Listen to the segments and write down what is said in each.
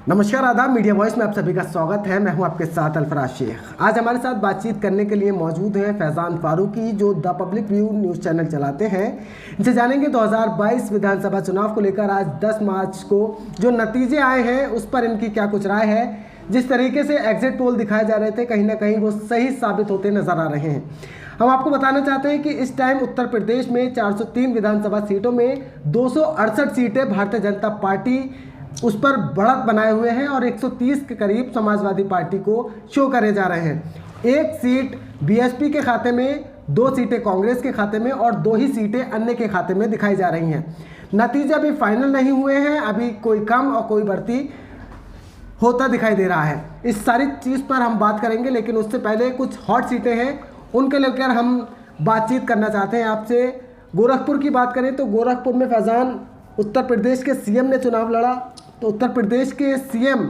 नमस्कार, आदाब। Media voice में आप सभी का स्वागत है। मैं हूं आपके साथ अल्फराज शेख। आज हमारे साथ बातचीत करने के लिए मौजूद है फैज़ान फारूकी, जो the public view news channel चलाते हैं। इनसे जानेंगे 2022 विधानसभा चुनाव को लेकर आज 10 मार्च को जो नतीजे आए हैं उस पर इनकी क्या कुछ राय है। जिस तरीके से एग्जिट पोल दिखाए जा रहे थे, कहीं ना कहीं वो सही साबित होते नजर आ रहे हैं। हम आपको बताना चाहते हैं कि इस टाइम उत्तर प्रदेश में 403 विधानसभा सीटों में 268 सीटें भारतीय जनता पार्टी उस पर बढ़त बनाए हुए हैं और 130 के करीब समाजवादी पार्टी को शो करे जा रहे हैं। एक सीट बीएसपी के खाते में, 2 सीटें कांग्रेस के खाते में और 2 ही सीटें अन्य के खाते में दिखाई जा रही हैं। नतीजे अभी फाइनल नहीं हुए हैं, अभी कोई कम और कोई बढ़ती होता दिखाई दे रहा है। इस सारी चीज़ पर हम बात करेंगे, लेकिन उससे पहले कुछ हॉट सीटें हैं, उनके लेकर हम बातचीत करना चाहते हैं आपसे। गोरखपुर की बात करें तो गोरखपुर में फैज़ान, उत्तर प्रदेश के सीएम ने चुनाव लड़ा, तो उत्तर प्रदेश के सीएम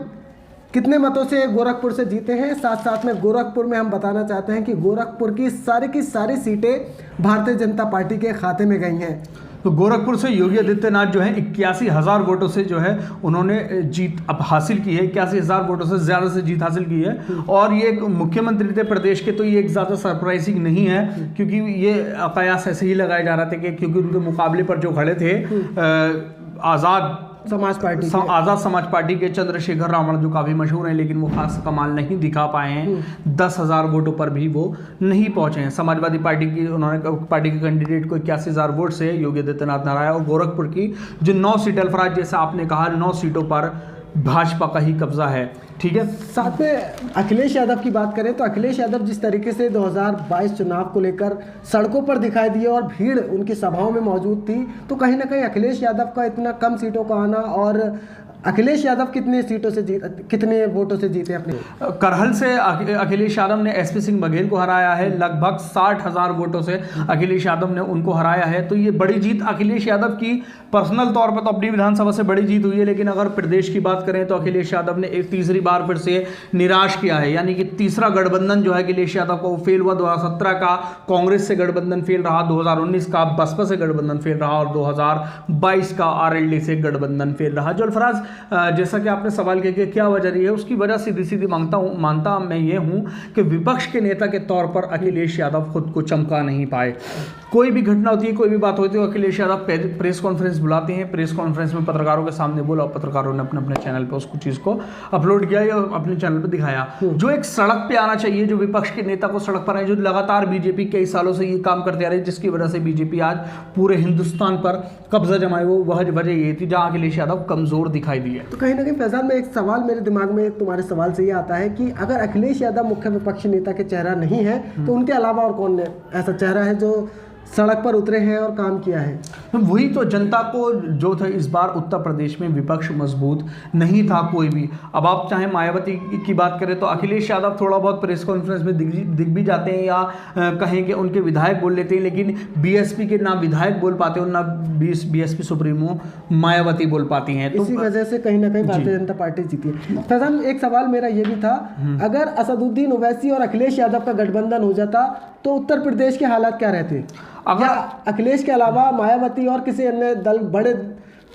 कितने मतों से गोरखपुर से जीते हैं। साथ साथ में गोरखपुर में हम बताना चाहते हैं कि गोरखपुर की सारी सीटें भारतीय जनता पार्टी के खाते में गई हैं। तो गोरखपुर से योगी आदित्यनाथ जो है 81,000 वोटों से जो है उन्होंने जीत अब हासिल की है। 81,000 वोटों से ज़्यादा से जीत हासिल की है और ये मुख्यमंत्री थे प्रदेश के, तो ये एक ज़्यादा सरप्राइजिंग नहीं है, क्योंकि ये कयास ऐसे ही लगाए जा रहे थे कि क्योंकि उनके मुकाबले पर जो खड़े थे आज़ाद समाज पार्टी के चंद्रशेखर रावण, जो काफ़ी मशहूर हैं, लेकिन वो खास कमाल नहीं दिखा पाए हैं। 10,000 वोटों पर भी वो नहीं पहुंचे हैं। समाजवादी पार्टी की उन्होंने पार्टी के कैंडिडेट को 81,000 वोट से योगी आदित्यनाथ ने हराया और गोरखपुर की जो 9 सीट, अल्फराज जैसा आपने कहा, 9 सीटों पर भाजपा का ही कब्जा है। ठीक है। साथ में अखिलेश यादव की बात करें तो अखिलेश यादव जिस तरीके से 2022 चुनाव को लेकर सड़कों पर दिखाई दिए और भीड़ उनकी सभाओं में मौजूद थी, तो कहीं ना कहीं अखिलेश यादव का इतना कम सीटों का आना, और अखिलेश यादव कितने वोटों से जीते अपने। करहल से अखिलेश यादव ने एसपी सिंह बघेल को हराया है, लगभग 60,000 वोटों से अखिलेश यादव ने उनको हराया है। तो ये बड़ी जीत अखिलेश यादव की पर्सनल तौर पर तो अपनी विधानसभा से बड़ी जीत हुई है, लेकिन अगर प्रदेश की बात करें तो अखिलेश यादव ने एक तीसरी बार फिर से निराश किया है। यानी कि तीसरा गठबंधन जो है अखिलेश यादव का वो फेल हुआ। 2017 का कांग्रेस से गठबंधन फेल रहा, 2019 का बसपा से गठबंधन फेल रहा और 2022 का आरएलडी से गठबंधन फेल रहा। जो अल्फराज जैसा कि आपने सवाल किया कि क्या वजह रही है, उसकी वजह सीधी मानता मैं ये हूं कि विपक्ष के नेता के तौर पर अखिलेश यादव खुद को चमका नहीं पाए। कोई भी घटना होती है, कोई भी बात होती है, अखिलेश यादव प्रेस कॉन्फ्रेंस बुलाते हैं, प्रेस कॉन्फ्रेंस में पत्रकारों के सामने बोला, पत्रकारों ने अपने चैनल पर उसको चीज़ को अपलोड किया या अपने चैनल पर दिखाया। जो एक सड़क पे आना चाहिए, जो विपक्ष के नेता को सड़क पर आए, जो लगातार बीजेपी कई सालों से ये काम करते आ रही है, जिसकी वजह से बीजेपी आज पूरे हिंदुस्तान पर कब्जा जमाए, वो वजह ये थी जहाँ अखिलेश यादव कमजोर दिखाई दिए। तो कहीं ना कहीं फैज़ान में एक सवाल मेरे दिमाग में तुम्हारे सवाल से ये आता है कि अगर अखिलेश यादव मुख्य विपक्षी नेता के चेहरा नहीं है, तो उनके अलावा और कौन ऐसा चेहरा है जो सड़क पर उतरे हैं और काम किया है। वही तो जनता को जो था, इस बार उत्तर प्रदेश में विपक्ष मजबूत नहीं था कोई भी। अब आप चाहे मायावती की बात करें तो अखिलेश यादव थोड़ा बहुत प्रेस कॉन्फ्रेंस में दिख भी जाते हैं या कहें कि उनके विधायक बोल लेते हैं, लेकिन बीएसपी के ना विधायक बोल पाते हैं, ना बीएसपी सुप्रीमो मायावती बोल पाती हैं। तो इसी वजह से कहीं ना कहीं भारतीय जनता पार्टी जीती है। फैज़ान, एक सवाल मेरा ये भी था, अगर असदुद्दीन ओवैसी और अखिलेश यादव का गठबंधन हो जाता तो उत्तर प्रदेश के हालात क्या रहते? अगर अखिलेश के अलावा मायावती और किसी अन्य दल बड़े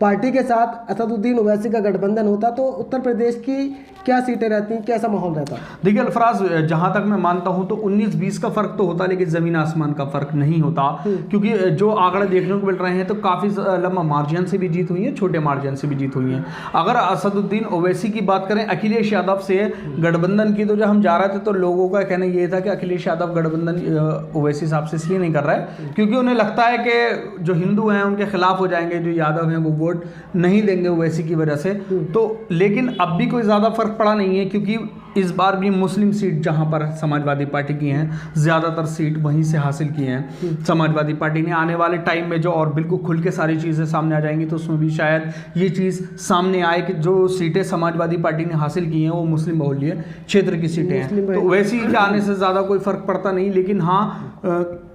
पार्टी के साथ असदुद्दीन ओवैसी का गठबंधन होता तो उत्तर प्रदेश की क्या सीटें रहती, कैसा माहौल रहता? देखिए अल्फराज, जहां तक मैं मानता हूं तो 19-20 का फर्क तो होता, लेकिन जमीन आसमान का फर्क नहीं होता, क्योंकि जो आंकड़े देखने को मिल रहे हैं तो काफ़ी लंबा मार्जिन से भी जीत हुई है, छोटे मार्जिन से भी जीत हुई है। अगर असदुद्दीन ओवैसी की बात करें अखिलेश यादव से गठबंधन की, तो जब हम जा रहे थे तो लोगों का कहना ये था कि अखिलेश यादव गठबंधन ओवैसी साहब से इसलिए नहीं कर रहा है क्योंकि उन्हें लगता है कि जो हिंदू हैं उनके खिलाफ हो जाएंगे, जो यादव हैं वो वोट नहीं देंगे ओवैसी की वजह से। तो लेकिन अब भी कोई ज़्यादा फर्क पड़ा नहीं है, क्योंकि इस बार भी मुस्लिम सीट जहां पर समाजवादी पार्टी की हैं, ज़्यादातर सीट वहीं से हासिल की हैं समाजवादी पार्टी ने। आने वाले टाइम में जो और बिल्कुल खुल के सारी चीज़ें सामने आ जाएंगी, तो उसमें भी शायद ये चीज़ सामने आए कि जो सीटें समाजवादी पार्टी ने हासिल की हैं वो मुस्लिम बहुल्य क्षेत्र की सीटें हैं। तो ओवैसी के आने से ज़्यादा कोई फ़र्क पड़ता नहीं, लेकिन हाँ,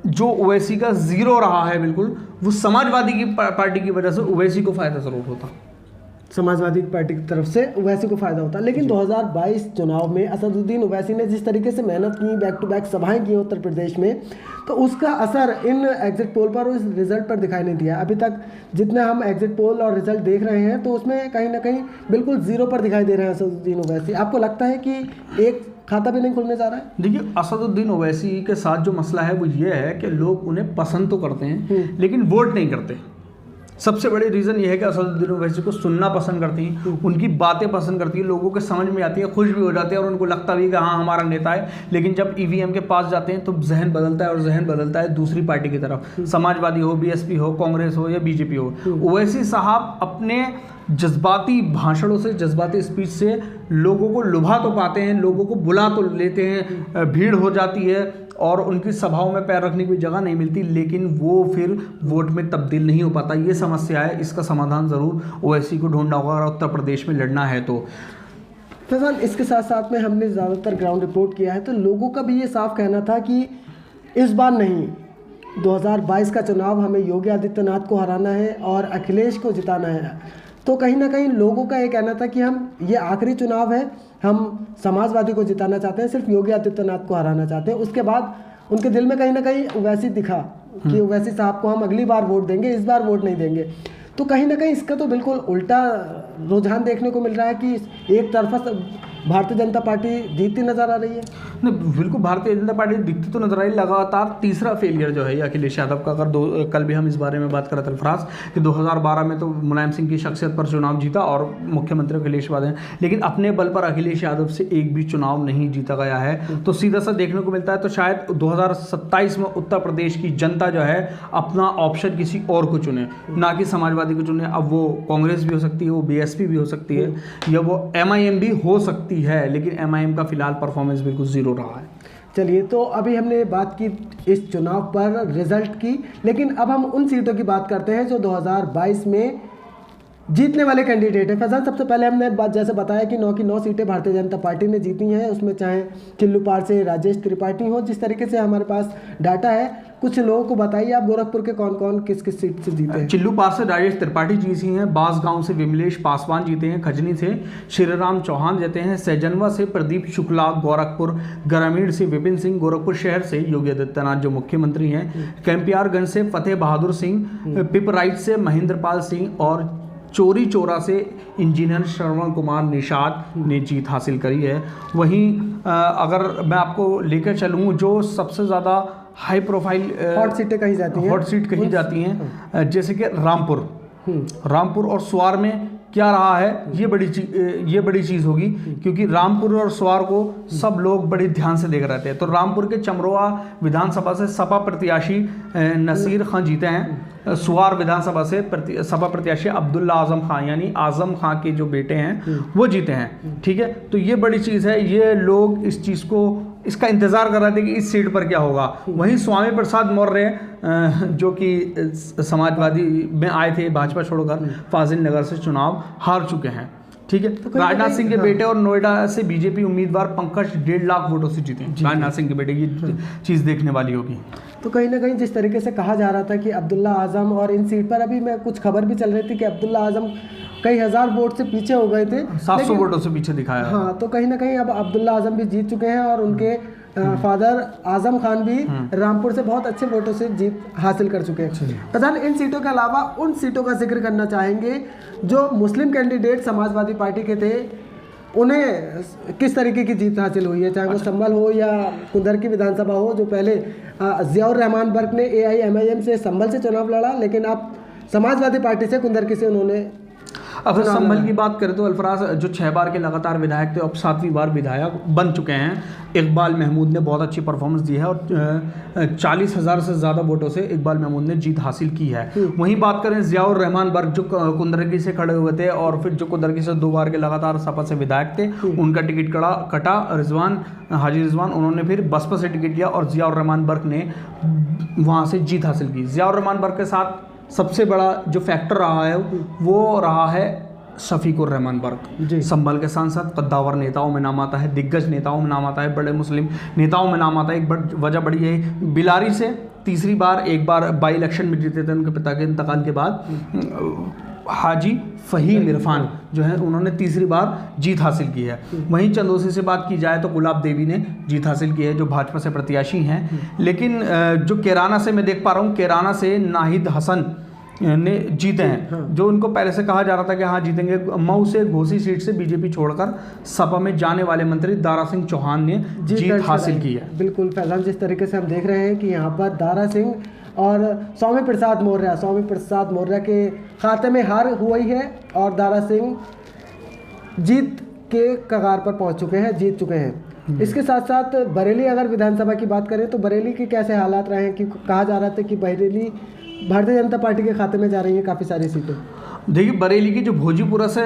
जो ओवैसी का ज़ीरो रहा है बिल्कुल, वो समाजवादी की पार्टी की वजह से ओवैसी को फ़ायदा ज़रूर होता। समाजवादी पार्टी की तरफ से ओवैसी को फायदा होता है। लेकिन 2022 चुनाव में असदुद्दीन ओवैसी ने जिस तरीके से मेहनत की, बैक टू बैक सभाएं की उत्तर प्रदेश में, तो उसका असर इन एग्जिट पोल पर और इस रिजल्ट पर दिखाई नहीं दिया। अभी तक जितना हम एग्जिट पोल और रिजल्ट देख रहे हैं तो उसमें कहीं ना कहीं बिल्कुल जीरो पर दिखाई दे रहे हैं असदुद्दीन ओवैसी। आपको लगता है कि एक खाता भी नहीं खुलने जा रहा है? देखिए, असदुद्दीन ओवैसी के साथ जो मसला है वो ये है कि लोग उन्हें पसंद तो करते हैं लेकिन वोट नहीं करते। सबसे बड़ी रीज़न ये है कि असदुद्दीन ओवैसी को सुनना पसंद करती हैं, उनकी बातें पसंद करती है, लोगों के समझ में आती है, खुश भी हो जाते हैं और उनको लगता भी है कि हाँ हमारा नेता है। लेकिन जब ईवीएम के पास जाते हैं तो जहन बदलता है, और जहन बदलता है दूसरी पार्टी की तरफ, समाजवादी हो, बीएसपी हो, कांग्रेस हो या बीजेपी हो। ओवैसी साहब अपने जज्बाती भाषणों से, जज्बाती स्पीच से लोगों को लुभा तो पाते हैं, लोगों को बुला तो लेते हैं, भीड़ हो जाती है और उनकी सभाओं में पैर रखने की जगह नहीं मिलती, लेकिन वो फिर वोट में तब्दील नहीं हो पाता। ये समस्या है, इसका समाधान ज़रूर ओवैसी को ढूंढना होगा अगर उत्तर प्रदेश में लड़ना है तो। फैजान, इसके साथ साथ में हमने ज़्यादातर ग्राउंड रिपोर्ट किया है तो लोगों का भी ये साफ कहना था कि इस बार नहीं, 2022 का चुनाव हमें योगी आदित्यनाथ को हराना है और अखिलेश को जिताना है। तो कहीं ना कहीं लोगों का ये कहना था कि हम ये आखिरी चुनाव है, हम समाजवादी को जिताना चाहते हैं, सिर्फ योगी आदित्यनाथ को हराना चाहते हैं। उसके बाद उनके दिल में कहीं ना कहीं ओवैसी दिखा कि ओवैसी साहब को हम अगली बार वोट देंगे, इस बार वोट नहीं देंगे। तो कहीं ना कहीं इसका तो बिल्कुल उल्टा रुझान देखने को मिल रहा है कि एक तरफा भारतीय जनता पार्टी जीतती नजर आ रही है। नहीं, बिल्कुल भारतीय जनता पार्टी दिखती तो नजर आई। लगातार तीसरा फेलियर जो है अखिलेश यादव का, अगर कल भी हम इस बारे में बात कर रहे थे अल्फराज कि 2012 में तो मुलायम सिंह की शख्सियत पर चुनाव जीता और मुख्यमंत्री अखिलेश यादव हैं, लेकिन अपने बल पर अखिलेश यादव से एक भी चुनाव नहीं जीता गया है। तो सीधा सा देखने को मिलता है तो शायद 2027 में उत्तर प्रदेश की जनता जो है अपना ऑप्शन किसी और को चुने, ना कि समाजवादी को चुने। अब वो कांग्रेस भी हो सकती है, वो बीएसपी भी हो सकती है, या वो एमआईएम भी हो सकती है, लेकिन एमआईएम का फिलहाल परफॉर्मेंस बिल्कुल जीरो रहा है। चलिए, तो अभी हमने बात की इस चुनाव पर रिजल्ट की, लेकिन अब हम उन सीटों की बात करते हैं जो 2022 में जीतने वाले कैंडिडेट हैं। फैजान, सबसे पहले हमने जैसे बताया कि 9 की 9 सीटें भारतीय जनता पार्टी ने जीती हैं, उसमें चाहे चिल्लूपार से राजेश त्रिपाठी हो। जिस तरीके से हमारे पास डाटा है, कुछ लोगों को बताइए आप, गोरखपुर के कौन कौन किस किस सीट से जीते हैं? चिल्लूपार से राजेश त्रिपाठी जीती हैं, बांसगांव से विमलेश पासवान जीते हैं, खजनी से श्रीराम चौहान जीते हैं, सहजनवा से प्रदीप शुक्ला, गोरखपुर ग्रामीण से विपिन सिंह, गोरखपुर शहर से योगी आदित्यनाथ जो मुख्यमंत्री हैं, कैंपियारगंज से फतेह बहादुर सिंह, पिपराइच से महेंद्रपाल सिंह और चोरी चोरा से इंजीनियर श्रवण कुमार निषाद ने जीत हासिल करी है। वहीं अगर मैं आपको लेकर चलूँ जो सबसे ज़्यादा हाई प्रोफाइल हॉट सीटें कही जाती हैं, हॉट सीट कही जाती हैं, जैसे कि रामपुर और स्वार में क्या रहा है, ये बड़ी चीज़ होगी, क्योंकि रामपुर और स्वार को सब लोग बड़े ध्यान से देख रहे थे। तो रामपुर के चमरोआ विधानसभा से सपा प्रत्याशी नसीर खान जीते हैं, स्वार विधानसभा से सपा प्रत्याशी अब्दुल्ला आजम खान यानी आजम खान के जो बेटे हैं वो जीते हैं। ठीक है, तो ये बड़ी चीज़ है, ये लोग इस चीज़ को इसका इंतज़ार कर रहे थे कि इस सीट पर क्या होगा। वहीं स्वामी प्रसाद मौर्य जो कि समाजवादी में आए थे भाजपा छोड़कर, फाजिल नगर से चुनाव हार चुके हैं। ठीक है, राजनाथ सिंह के बेटे और नोएडा से बीजेपी उम्मीदवार पंकज 1.5 लाख वोटों से जीते। राजनाथ सिंह के बेटे की चीज़ देखने वाली होगी। तो कहीं ना कहीं जिस तरीके से कहा जा रहा था कि अब्दुल्ला आजम, और इन सीट पर अभी मैं कुछ खबर भी चल रही थी कि अब्दुल्ला आजम कई हजार वोट से पीछे हो गए थे, 700 वोटों से पीछे दिखाया। हाँ, तो कहीं ना कहीं अब अब्दुल्ला आजम भी जीत चुके हैं और उनके फादर आजम खान भी रामपुर से बहुत अच्छे वोटों से जीत हासिल कर चुके हैं। प्रधान, इन सीटों के अलावा उन सीटों का जिक्र करना चाहेंगे जो मुस्लिम कैंडिडेट समाजवादी पार्टी के थे, उन्हें किस तरीके की जीत हासिल हुई है, चाहे वो संभल हो या कुंदर की विधानसभा हो। जो पहले जियाउर रहमान बर्क ने AIMIM से संभल से चुनाव लड़ा, लेकिन अब समाजवादी पार्टी से कुंदर से उन्होंने। अगर संभल की बात करें तो अल्फराज जो 6 बार के लगातार विधायक थे अब 7वीं बार विधायक बन चुके हैं। इकबाल महमूद ने बहुत अच्छी परफॉर्मेंस दी है और 40,000 से ज़्यादा वोटों से इकबाल महमूद ने जीत हासिल की है। वहीं बात करें जियाउर रहमान बर्क जो कुंदरकी से खड़े हुए थे और फिर जो कुंदरकी से 2 बार के लगातार सपा से विधायक थे, उनका टिकट कटा हाजी रिजवान, उन्होंने फिर बसपा से टिकट लिया और जियाउर रहमान बर्क ने वहाँ से जीत हासिल की। जियाउर रहमान बर्क के साथ सबसे बड़ा जो फैक्टर रहा है वो रहा है शफीकुर रहमान बर्क, संभल के सांसद, कद्दावर नेताओं में नाम आता है, दिग्गज नेताओं में नाम आता है, बड़े मुस्लिम नेताओं में नाम आता है। एक वजह बड़ी है, बिलारी से तीसरी बार एक बार बाई इलेक्शन में जीते थे उनके पिता के इंतकाल के बाद। हाजी फहीम इरफान जो है उन्होंने तीसरी बार जीत हासिल की है। वहीं चंदोसी से बात की जाए तो गुलाब देवी ने जीत हासिल की है जो भाजपा से प्रत्याशी हैं। लेकिन जो कैराना से मैं देख पा रहा हूँ, कैराना से नाहिद हसन ने जीते हैं, जो उनको पहले से कहा जा रहा था कि हाँ जीतेंगे। मऊ से घोसी सीट से बीजेपी छोड़कर सपा में जाने वाले मंत्री दारा सिंह चौहान ने जीत हासिल की है। बिल्कुल फैजान, जिस तरीके से हम देख रहे हैं कि यहाँ पर दारा सिंह और स्वामी प्रसाद मौर्य के खाते में हार हुई है और दारा सिंह जीत के कगार पर पहुंच चुके हैं, जीत चुके हैं। इसके साथ साथ बरेली अगर विधानसभा की बात करें तो बरेली के कैसे हालात रहे हैं, कि कहा जा रहा था कि बरेली भारतीय जनता पार्टी के खाते में जा रही है काफ़ी सारी सीटें। देखिए बरेली की जो भोजीपुरा से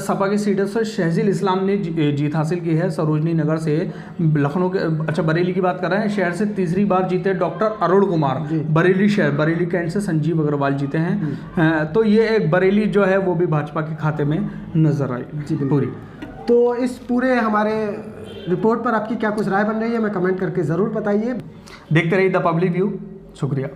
सपा की सीट है उससे शहजील इस्लाम ने जीत हासिल की है। सरोजनी नगर से लखनऊ के, अच्छा बरेली की बात कर रहे हैं, शहर से तीसरी बार जीते डॉक्टर अरुण कुमार। बरेली शहर, बरेली कैंट से संजीव अग्रवाल जीते हैं। तो ये एक बरेली जो है वो भी भाजपा के खाते में नजर आई पूरी। तो इस पूरे हमारे रिपोर्ट पर आपकी क्या कुछ राय बन रही है, हमें कमेंट करके ज़रूर बताइए। देखते रहिए द पब्लिक व्यू। शुक्रिया।